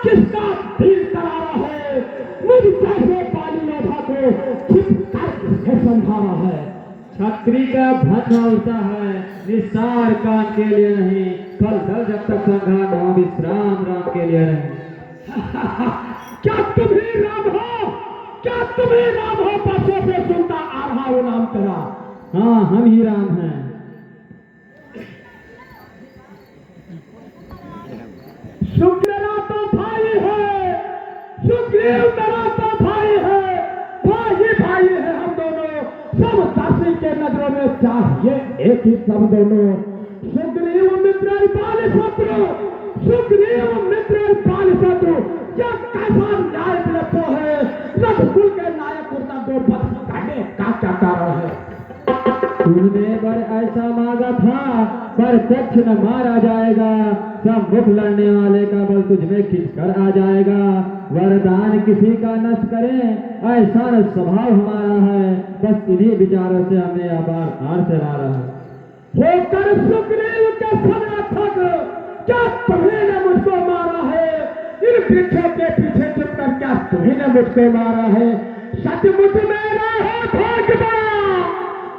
किसका दिल करारा है, मुझ जैसे बाली लोधा को छिपकर किसने संभाला है। छत्री का भद्दा उड़ता है, निस्तार काम के लिए नहीं, फल फल जब तक संघा न हो, विश्राम राम के लिए नहीं। क्या तुम ही राम हो, क्या तुम ही राम हो, बरसों से सुनता आ रहा हूं नाम तेरा। हाँ, हम ही राम हैं। सुग्रीव तो भाई है, सुग्रीव मेरा तो भाई है, भाई भाई है हम दोनों, सब दासी के नजरों में चाहिए एक ही सब दोनों। सुग्रीव मित्र बाल शत्रु, सुग्रीव मित्र बाल शत्रु, यह कैसा न्याय व्यर्थो है, रघुकुल के नायक उड़ता दो पथ काटने का क्या कारण है। तूने वर ऐसा मांगा था, पर प्रत्यक्ष न मारा जाएगा, सब मुख लड़ने वाले का बल तुझमें खिंचकर आ जाएगा। वरदान किसी का नष्ट करे, ऐसा न स्वभाव हमारा है, बस इन्हीं विचारों से हमने आबार हार से मारा है। होकर सुग्रीव के समर्थक, क्या तुम्ही ने मुझको मारा है, इन वृक्षों के पीछे छुपकर क्या तुम्ही ने मुझको मारा है। सचमुच मेरा है भाग्य बड़ा,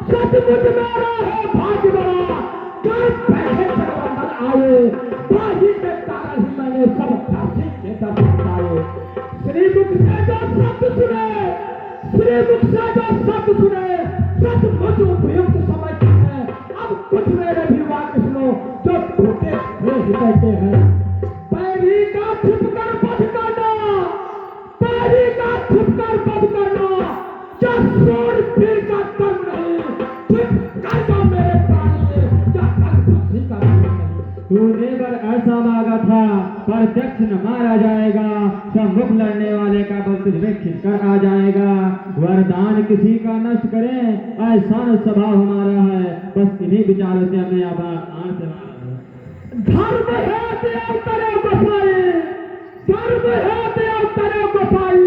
सचमुच मेरा है भाग्य बड़ा, कल पहले जगवंदन आए, बाही के कारण ही मैंने सब दासी के दर्शन पाए। श्रीमुख से जो शब्द सुने, श्रीमुख से जो शब्द सुने, सचमुच उपयुक्त समझते हैं। अब कुछ मेरे भी वाक्य सुनो, जो टूटे हुए ही कहते हैं। पैरी का छिपकर बध करना, पैरी का छिपकर बध करना, क्या शोर पीर का कर्म नहीं, छिपकर जो मेरे प्राणी, क्या कर्म का कर्म नहीं। तूने वर ऐसा मांगा था, पर प्रत्यक्ष न मारा जाएगा, सब मुख लड़ने वाले का बल तुझमें खिंचकर आ जाएगा। वरदान किसी का नष्ट करे, ऐसा न स्वभाव हमारा है, बस इन्हीं विचारों से हमने आबार हार से मारा है। धर्म है देव करे गोसाई, धर्म है देव करे गोसाई,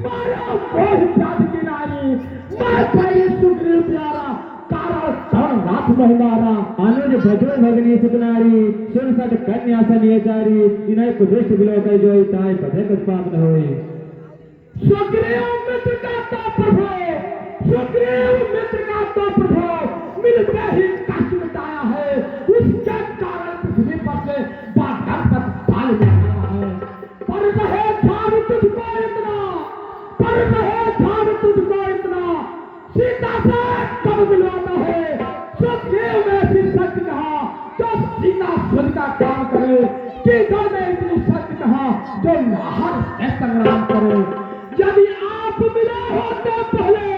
मारा मोह जात की नारी, मैं भाई सुग्रीव प्यारा, कारा धन रात महिमारा। अनुज भजो भगनी सुतनारी, सुन सट कन्या सनियचारी, इन्हें कुदृष्ट बिलो कई जोई, ताई पथे कुछ पाप न होई। सुग्रीव मित्र का तो प्रभो, सुग्रीव मित्र का तो प्रभो, मिलते ही कष्ट मिटाया है, उसके कारण पृथ्वी पर से बादल पर बाल में आया है। पर रहे ध्यान तुझको इतना, पर रहे ध्यान तुझको इतना, सीता से कब मिलवाता है। सुग्रीव में ऐसी सत्य कहा, जो सीता खुद का काम करे, सीता ने इतनी सत्य कहा, जो नाहर से संग्राम करे। यदि आप मिले होते पहले,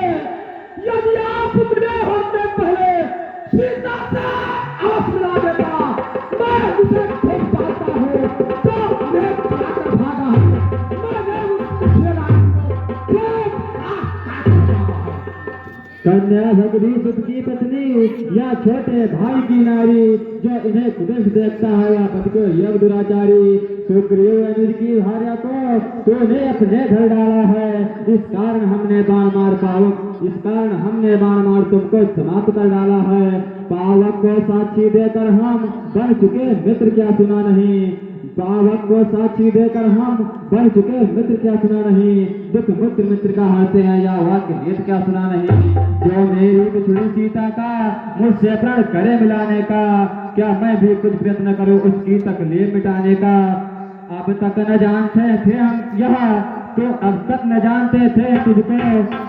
यदि आप मिले होते पहले, सीता से अवश्य मिला देता, मैं उसे खूब चाहता हूँ, तो मैं खाकर भागा है, मैंने उससे कन्या भगनी सुत की पत्नी, या छोटे भाई की नारी, जो इन्हें कुदृष्ट देखता है, या पति को यज्ञ दुराचारी। सुग्रीव अनुज की भार्या को तूने अपने घर डाला है, इस कारण हमने बाण मार पावक, इस कारण हमने बाण मार तुमको समाप्त कर डाला है। पावक को साक्षी देकर हम बन चुके मित्र, क्या सुना नहीं, पावक को साक्षी देकर हम बन चुके मित्र, क्या सुना नहीं। दुख मुक्त मित्र का हरते हैं, या वाक्य नियत क्या सुना नहीं। जो मेरी बिछड़ी सीता का मुझसे प्रण करे मिलाने का, क्या मैं भी कुछ प्रयत्न करूं उसकी तकलीफ मिटाने का। अब तक न जानते थे हम यह, तो अब तक न जानते थे तुझको,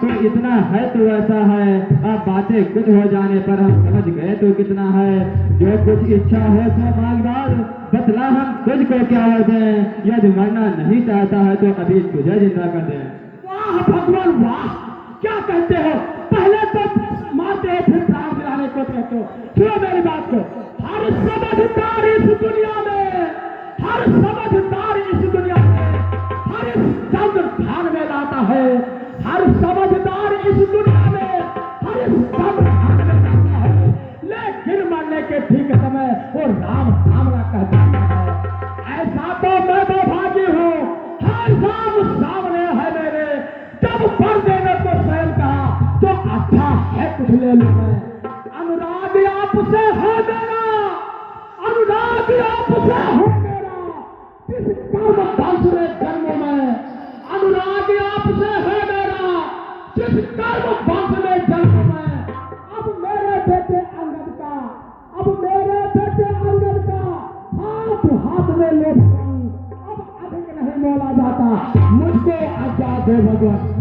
तो इतना है तो ऐसा है, अब बातें कुछ हो जाने पर हम समझ गए तो कितना है। जो कुछ इच्छा हो सो मांगदार, बतला हम तुझको क्या कर दें, यदि मरना नहीं चाहता है तो अभी तुझे जिंदा कर दें। वाह भगवान वाह, क्या कहते हो, पहले तो मारते हो फिर प्राण दिलाने को कहते हो। सुनो मेरी बात को, हर समझदार इस दुनिया में, हर समझदार इस दुनिया में, हर शब्द ध्यान में लाता है, हर समझदार इस दुनिया में, हर शब्द ध्यान में लाता है, लेकिन मरने के ठीक समय वो राम राम ना कहता है। ऐसा तो मैं तो भागी हूँ, हर शाम सामने है मेरे, जब पर देने को स्वयं कहा तो अच्छा है कुछ ले लूं मैं। अनुराग आपसे है मेरा, अनुराग आपसे है मेरा, किस कर्म वंश मुझको आज्ञा दो भगवान।